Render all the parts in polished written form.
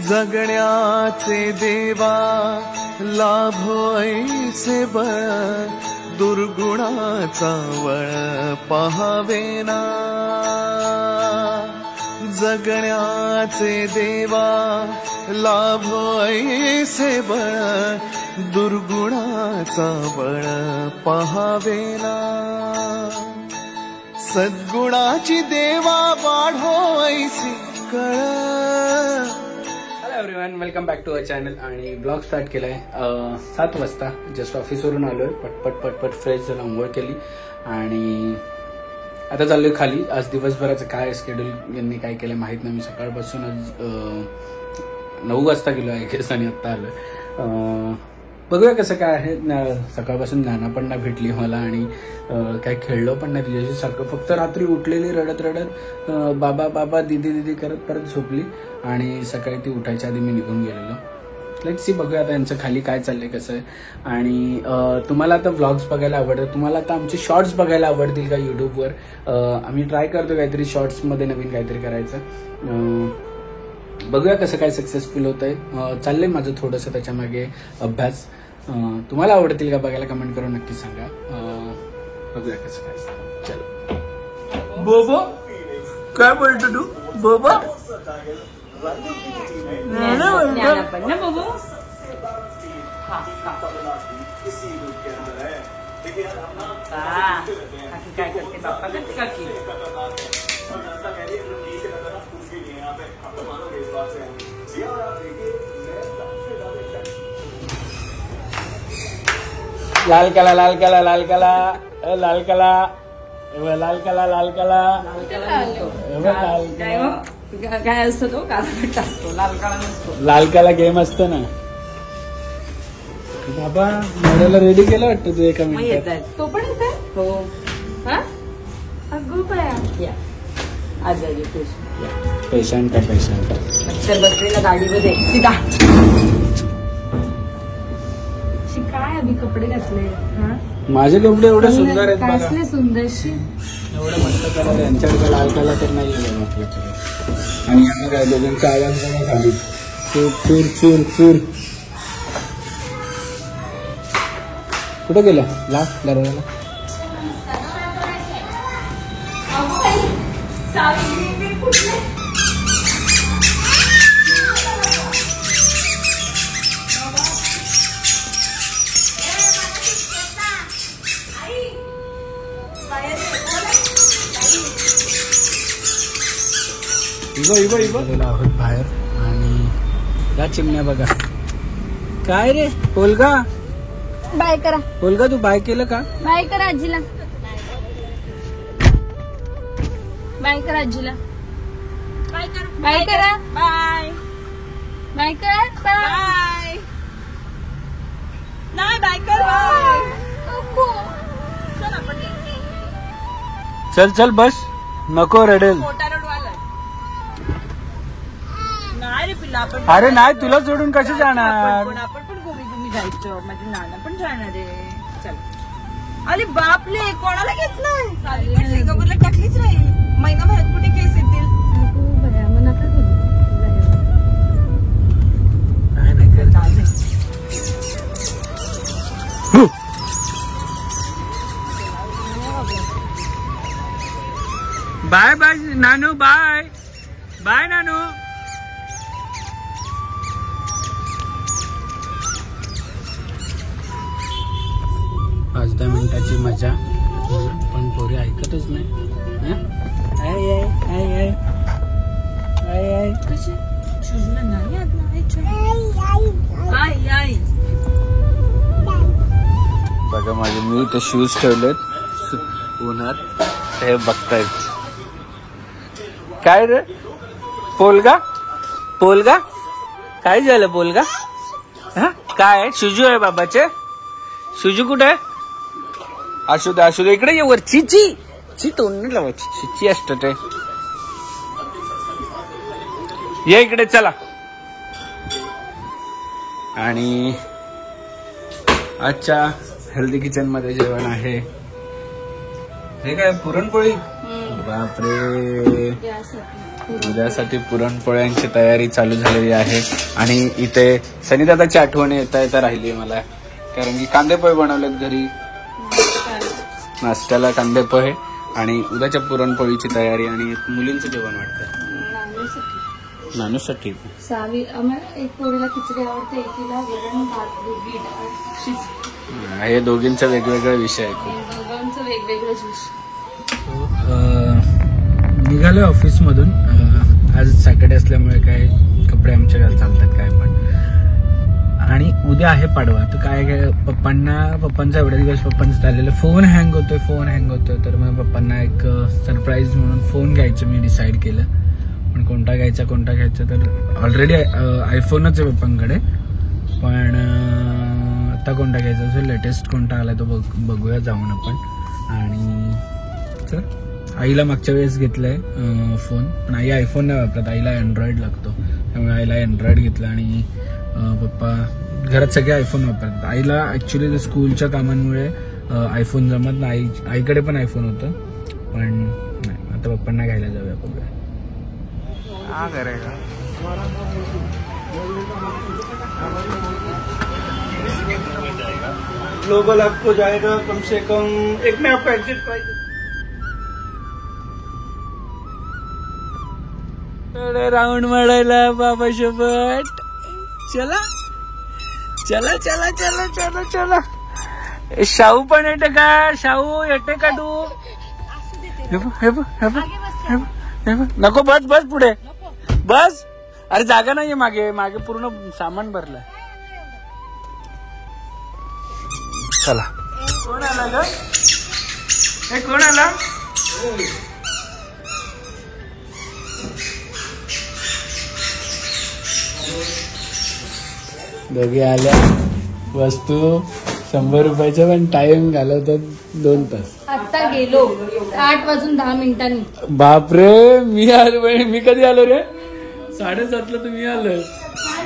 जगण्याचे देवा लाभो ऐसे बळ दुर्गुणाचा वळ पहावेना जगण्याचे देवा लाभो ऐसे बळ दुर्गुणाचा बळ पहावेना सद्गुणाची देवा वाढो ऐसी कळ. Hello everyone, welcome back to our channel. आणि ब्लॉग स्टार्ट केलाय 7 वाजता. जस्ट ऑफिसवरून आलोय, पटपट फ्रेश झालं, आंघोळ केली आणि आता चाललोय खाली. आज दिवसभराचं काय शेड्यूल यांनी काय केलं माहित नाही. मी सकाळपासून आज 9 वाजता गेलो आहे केस आणि आत्ता आलोय. बघूया कसं काय आहे. सकाळपासून ज्ञाना पण नाही भेटली मला आणि काय खेळलो पण नाही तिच्याशी सारखं. फक्त रात्री उठलेली रडत बाबा बाबा दीदी करत परत झोपली आणि सकाळी ती उठायच्या आधी मी निघून गेलेलो. लेट्स सी, बघूया आता यांचं खाली काय चाललंय कसं आहे. आणि तुम्हाला आता व्लॉग्स बघायला आवडतात, तुम्हाला आता आमचे शॉर्ट्स बघायला आवडतील का युट्यूबवर. आम्ही ट्राय करतो काहीतरी शॉर्ट्समध्ये नवीन काहीतरी करायचं. बघूया कसं काय सक्सेसफुल होत आहे. चाललंय माझं थोडंसं त्याच्यामागे अभ्यास. तुम्हाला आवडतील का बघायला कमेंट करून नक्की सांगा. बघूया कसं काय. चल बोबो, काय बोलतो तू बोबो? काय करते बाप्पा करते काकी. लाल कला लाल कला लाल कला लाल कला लाल कला लाल कला काय असतो तो कासपट असतो, लाल काळा नसतो. लाल कला गेम असतो ना. बाबा मॉडेलला रेडी केलं वाटतं तू एका मिनिटात. तो पण येत आहे. हो. अगो पाया आजारी पेशंट का पेशंट अक्षर बसलेला गाडीमध्ये सीधा. काय आम्ही कपडे घातले. माझे कपडे एवढे सुंदर आहेत बघा. कसले सुंदरशी एवढं मस्त कलर. यांच्याकडे लाल कलर तर नाही आपल्याकडे. आणि यांना काय दोघांचा आवाज बघा खाली. चूर चूर चूर चूर. कुठं गेला ला दरवाजाला. आहोत बाहेर आणि या चिमण्या बघा. काय रे पोलगा, बाय करा. पोलगा तू बाय केलं का? बाय करा आजीला. बाय करा आजीला. बाय करा. बाय करा. बाय बाय करा. बाय नाही बाय कर. बाय चल चल बस, नको रडेल. मोठा रडवाला नाही रे पिल्ला. आपण अरे नाही, तुला सोडून कसे जाणार. आपण पण गोबी जायचं. माझे नाना पण जाणार आहे. चल. अरे बापले, कोणाला घेतलंय. गबरला टाकलीच नाही. महिनाभरात कुठे केस येतील. बाय बाय नानू. बाय बाय नानू. पाच 10 मिनिटाची मजा, पण पोरी ऐकतच नाही. बघा माझे मी इथे शूज ठेवलेत उन्हात, हे बघतायत. काय रे पोलगा, पोलगा काय झालं पोलगा? काय शुजू आहे बाबाचे? शुजू कुठे आहे? असू दे असू दे, इकडे ये वर. चिची ची तोंड लावायची, चिची असत ते. ये इकडे चला. आणि आजच्या हेल्दी किचन मध्ये जेवण आहे. हे काय पुरणपोळी? बापरे. उद्यासाठी पुरणपोळ्यांची तयारी चालू झालेली आहे. आणि इथे सनीदादाची आठवण येता राहिली मला, कारण की कांदेपोहे बनवलेत घरी नाश्त्याला, कांदेपोहे आणि उद्याच्या पुरणपोळीची तयारी आणि मुलींचं जेवण वाटतं नानूसाठी. सावी एक पोळीला खिचडी आवडते, एकीला वरण भात दूध डाळ. हे दोघींचे वेगवेगळे विषय आहेत, दोघांचं वेगवेगळंच विषय. निघालोय ऑफिसमधून. आज सॅटर्डे असल्यामुळे काय कपडे आमच्या चालतात काय पण. आणि उद्या आहे पाडवा, तर काय काय पप्पांचा एवढे दिवस पप्पांचं चाललेलं फोन हँग होतोय. तर मग पप्पांना एक सरप्राईज म्हणून फोन घ्यायचं मी डिसाईड केलं. पण कोणता घ्यायचा तर ऑलरेडी आयफोनच आहे पप्पांकडे, पण आता कोणता घ्यायचा असेल लेटेस्ट कोणता आला तो बघूया जाऊन आपण. आणि तर आईला मागच्या वेळेस घेतलाय फोन, पण आई आयफोन नाही वापरत, आईला अँड्रॉइड लागतो, त्यामुळे आईला अँड्रॉइड घेतला. आणि पप्पा घरात सगळे आयफोन वापरतात. आईला ऍक्च्युली स्कूलच्या कामांमुळे आयफोन जमत नाही. आईकडे पण आयफोन होतं, पण नाही, आता पप्पांना घ्यायला जाऊया बघूया. ग्लोबल आपको जाएगा कम से कम एक में आपका एग्जिट प्राइस. राऊंड मारायला बाबा सोबत. चला चला चला चला चला चला. शाहू पण येते का? शाहू येते का तू? नको, बस बस पुढे बस. अरे जागा नाहीये मागे, मागे पूर्ण सामान भरलं. चला. कोण आला ग? हे कोण आला? दोघे आल्या. वस्तू 100 रुपयाच्या, पण टाइम घालवतात 2 तास. आता गेलो 8:10. बापरे, मी आलो. मी कधी आलो रे? 7:30 तुम्ही आलो.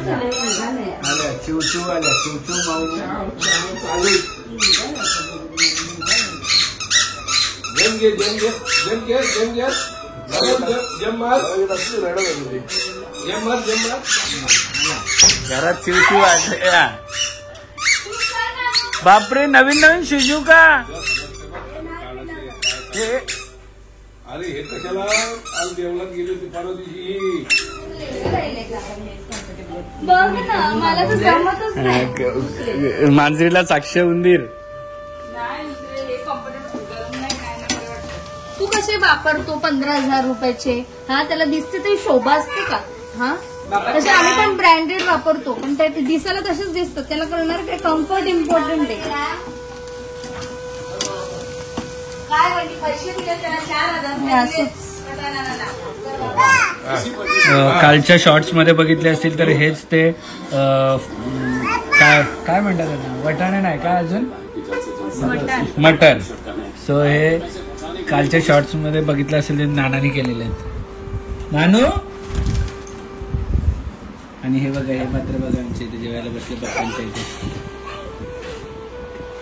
आल्या चिवचू आल्या, चिवचू माऊ. घरात चिवचू आल्या. बापरे, नवीन शिजू का? अरे हे कशाला आज देवळात गेले ते परवा दिवशी. बघ ना, मला तर जमतच नाही. मांजरीला साक्ष उंदीर. तू कसे वापरतो 15,000 रुपयाचे? हा, त्याला दिसते तरी शोभा असते का? हा, तसे आम्ही पण ब्रँडेड वापरतो, पण ते दिसायला तसेच दिसतात. त्याला कळणार काय? कम्फर्ट इम्पॉर्टंट आहे. कालच्या शॉर्ट्स मध्ये बघितले असतील तर हेच ते काय म्हणतात त्यांना, वटाणे नाही काय अजून, मटर. सो हे कालच्या शॉर्ट्स मध्ये बघितलं असेल ते नानानी केलेले आहेत. नानू. आणि हे बघा, हे मात्र बघा आमच्या इथे जेवायला बसले पप्पांच्या इथे.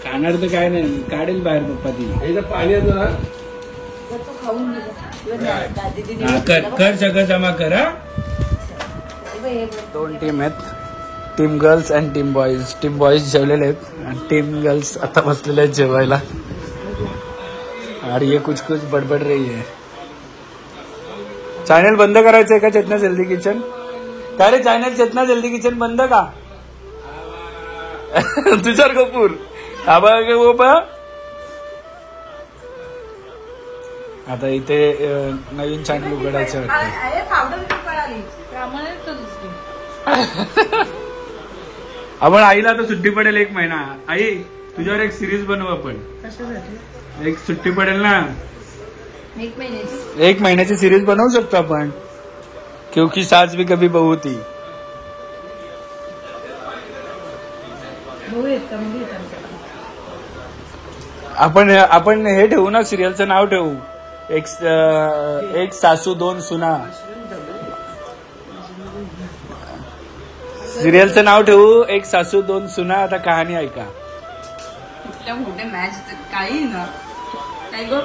खाणार तर काय नाही, काढेल बाहेर पप्पा ती. पाणी कर सगळं जमा कर. 2 टीम आहेत, team girls and team boys. Team boys जेवलेले आहेत आणि टीम गर्ल्स आता बसलेले आहेत जेवायला. और ये कुछ कुछ बडबड रही है. चॅनल बंद करायचंय का चेतना जल्दी किचन? काय रे चॅनल चेतना जल्दी किचन बंद का? तुषार कपूर आता इथे नवीन चॅनल उघडायचं वाटतं. आपण आईला आता सुट्टी पडेल 1 महिना. आई तुझ्यावर एक सिरीज बनवू आपण. एक सुट्टी पडेल ना, 1 महिन्याची सिरीज बनवू शकतो आपण. क्योंकि सास भी कभी बहू थी. आपण हे ठेवू ना, सिरियलचं नाव ठेवू, एक सासू 2 सुना. सिरियलचं नाव ठेवू, एक सासू 2 सुना. आता कहाणी ऐका. कुठे मॅच काही ना, काय गो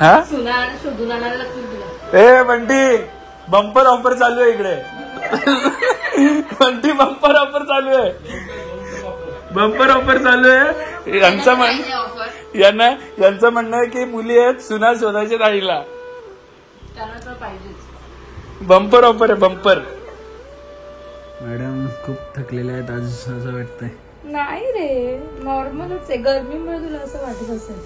हा सुना शोधून आणायला लागतील तुला. ए बंटी बंपर ऑफर चालू आहे इकडे. बंटी बंपर ऑफर चालू आहे. बंपर ऑफर चालू आहे. यांचं म्हणणं आहे की मुली आहेत सुना शोधायच्या राहिला. त्यांना तर पाहिजेच. बंपर ऑफर आहे बंपर. मॅडम खूप थकलेल्या आहेत आज असं वाटतंय. नाही रे नॉर्मलच आहे. गरमीमुळे तुला असं वाटत असेल.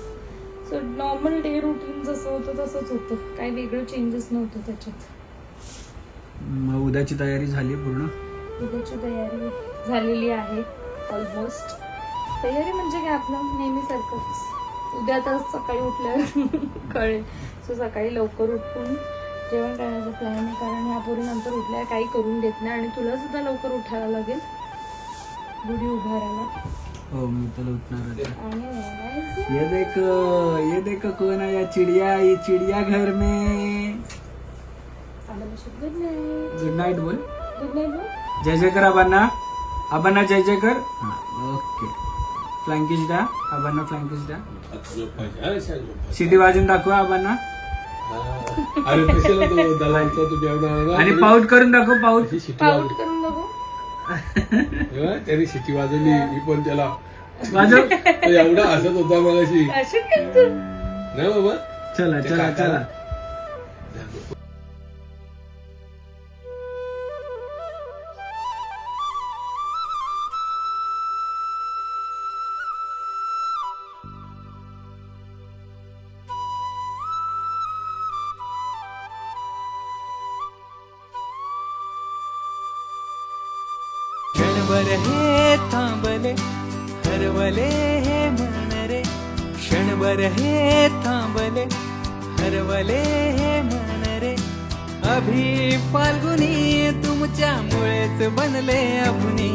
सो नॉर्मल डे रुटीन जसं होतं तसंच होतं. काही वेगळं चेंजेस नव्हतं त्याच्यात. मग उद्याची तयारी झाली पूर्ण? उद्याची तयारी झालेली आहे ऑलमोस्ट. तयारी म्हणजे काय आपलं नेहमीसारखंच. उद्या तर सकाळी उठल्यावर कळेल. सो सकाळी लवकर उठून जेवण करण्याचा प्लॅन आहे. कारण ह्यापूर्वी नंतर उठल्यावर काही करून देत नाही आणि तुला सुद्धा लवकर उठायला लागेल गुढी उभारायला. हो मी तर उठणार. आणि ये देख कौन आया चिड़िया. ये चिड़िया घर में. Good night. गुड नाईट बोल. गुड नाईट बोल. जय जय कर आबांना. आबांना जय जय कर. ओके फ्लँकिश द्या आबांना. फ्लँकिश द्या. सिटी वाजून दाखवा आबांना. अरे कशाला तो दलालचा तू जेवणार आणि पाऊट करून दाखव. पाऊट पाऊट करून बघू. त्याने शिटी वाजवली. मी पण त्याला वाजव. एवढा हसत होता मगाशी. अशी करतो. नाही बाबा. चला चला चला. क्षणभर हे थांबले हरवले हे मन रे. क्षणभर हे थांबले हरवले हे मन रे. अभि फाल्गुनी तुमच्यामुळेच बनले अभुनी.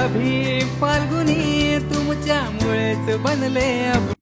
अभि फाल्गुनी तुमच्यामुळेच बनले अभुनी.